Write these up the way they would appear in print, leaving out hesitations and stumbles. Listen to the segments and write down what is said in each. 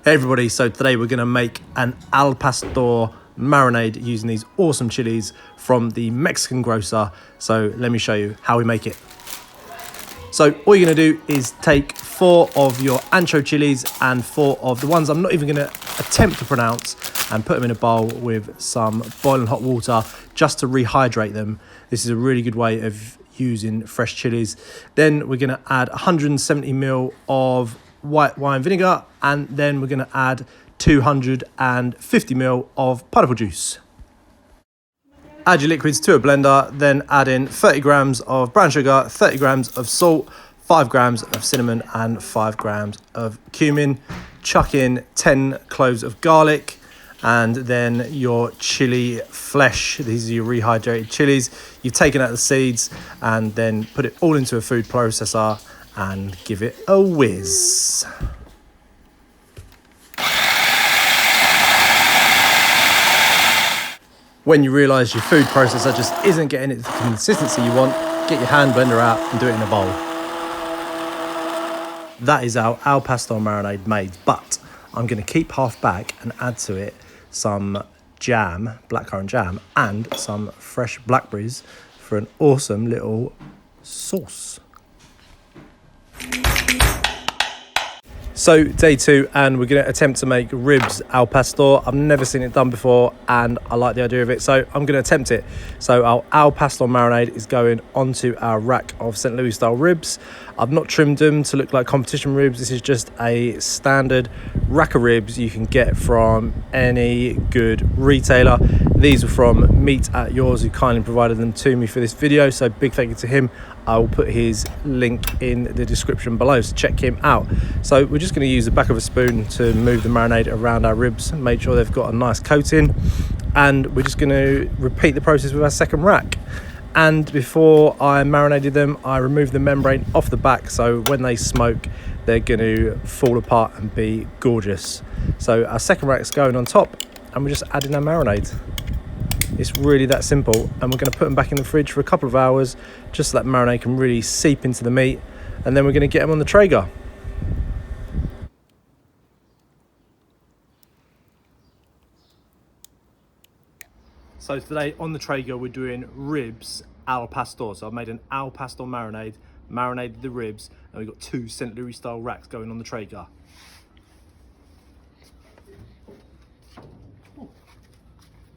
Hey everybody, so today we're going to make an al pastor marinade using these awesome chilies from the Mexican Grocer. So let me show you how we make it. So all you're going to do is take 4 of your ancho chilies and 4 of the ones I'm not even going to attempt to pronounce and put them in a bowl with some boiling hot water just to rehydrate them. This is a really good way of using fresh chilies. Then we're going to add 170 ml of white wine vinegar, and then we're going to add 250 ml of pineapple juice. Add your liquids to a blender, then add in 30 grams of brown sugar, 30 grams of salt, 5 grams of cinnamon and 5 grams of cumin. Chuck in 10 cloves of garlic and then your chili flesh. These are your rehydrated chilies. You've taken out the seeds and then put it all into a food processor and give it a whiz. When you realise your food processor just isn't getting it the consistency you want, get your hand blender out and do it in a bowl. That is our al pastor marinade made, but I'm going to keep half back and add to it some jam, blackcurrant jam, and some fresh blackberries for an awesome little sauce. So day 2, and we're going to attempt to make ribs al pastor. I've never seen it done before and I like the idea of it, so I'm going to attempt it. So our al pastor marinade is going onto our rack of St. Louis style ribs. I've not trimmed them to look like competition ribs. This is just a standard rack of ribs you can get from any good retailer. These are from Meat at Yours, who kindly provided them to me for this video, so big thank you to him. I will put his link in the description below, so check him out. So we're just going to use the back of a spoon to move the marinade around our ribs and make sure they've got a nice coating. And we're just going to repeat the process with our second rack. And before I marinated them, I removed the membrane off the back, so when they smoke, they're going to fall apart and be gorgeous. So our second rack's going on top, and we're just adding our marinade. It's really that simple, and we're going to put them back in the fridge for a couple of hours just so that marinade can really seep into the meat, and then we're going to get them on the Traeger. So today on the Traeger we're doing ribs al pastor. So I've made an al pastor marinade, marinated the ribs, and we've got 2 St. Louis style racks going on the Traeger. Ooh,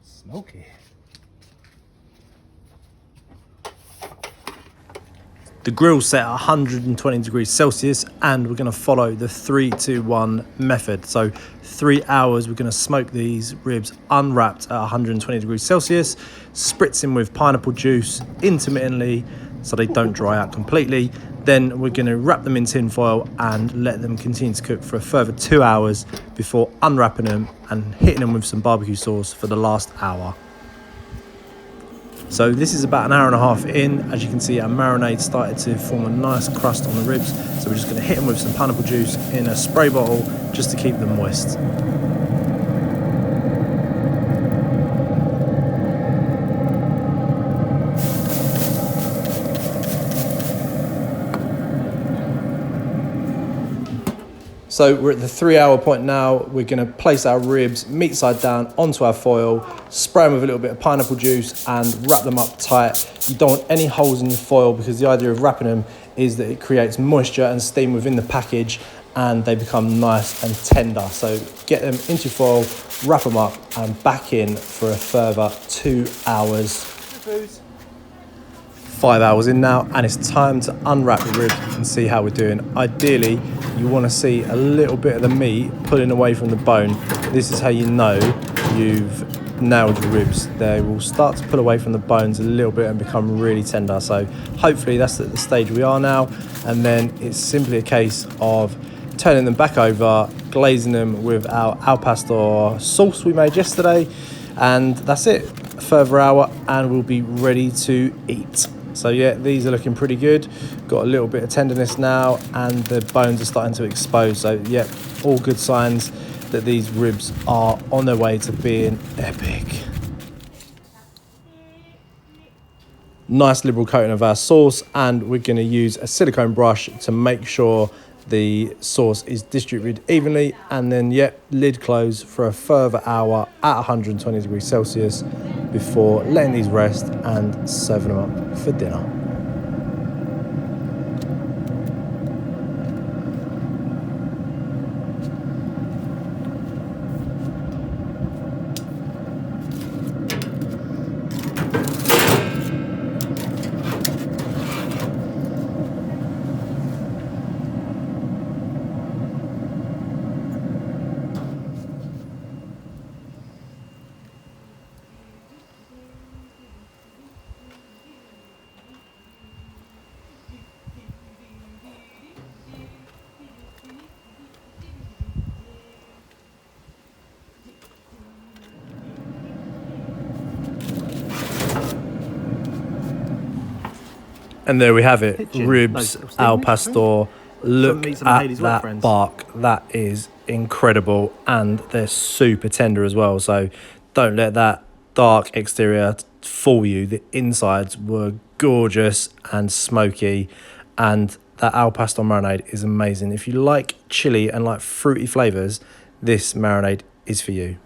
smoky. The grill's set at 120 degrees Celsius, and we're going to follow the 3-2-1 method. So 3 hours we're going to smoke these ribs unwrapped at 120 degrees Celsius, spritzing with pineapple juice intermittently so they don't dry out completely. Then we're going to wrap them in tin foil and let them continue to cook for a further 2 hours before unwrapping them and hitting them with some barbecue sauce for the last hour. So this is about an hour and a half in. As you can see, our marinade started to form a nice crust on the ribs. So we're just going to hit them with some pineapple juice in a spray bottle just to keep them moist. So we're at the 3 hour point now. We're going to place our ribs meat side down onto our foil, spray them with a little bit of pineapple juice and wrap them up tight. You don't want any holes in your foil because the idea of wrapping them is that it creates moisture and steam within the package and they become nice and tender. So get them into foil, wrap them up and back in for a further 2 hours. 5 hours in now, and it's time to unwrap the ribs and see how we're doing. Ideally, you want to see a little bit of the meat pulling away from the bone. This is how you know you've nailed the ribs. They will start to pull away from the bones a little bit and become really tender. So hopefully that's at the stage we are now, and then it's simply a case of turning them back over, glazing them with our al pastor sauce we made yesterday, and that's it. A further hour and we'll be ready to eat. So yeah, these are looking pretty good. Got a little bit of tenderness now and the bones are starting to expose. So yeah, all good signs that these ribs are on their way to being epic. Nice liberal coating of our sauce, and we're going to use a silicone brush to make sure the sauce is distributed evenly, and then lid closed for a further hour at 120 degrees Celsius before letting these rest and serving them up for dinner. And there we have it, ribs al pastor. Look at that bark, that is incredible, and they're super tender as well, so don't let that dark exterior fool you. The insides were gorgeous and smoky, and that al pastor marinade is amazing. If you like chili and like fruity flavours, this marinade is for you.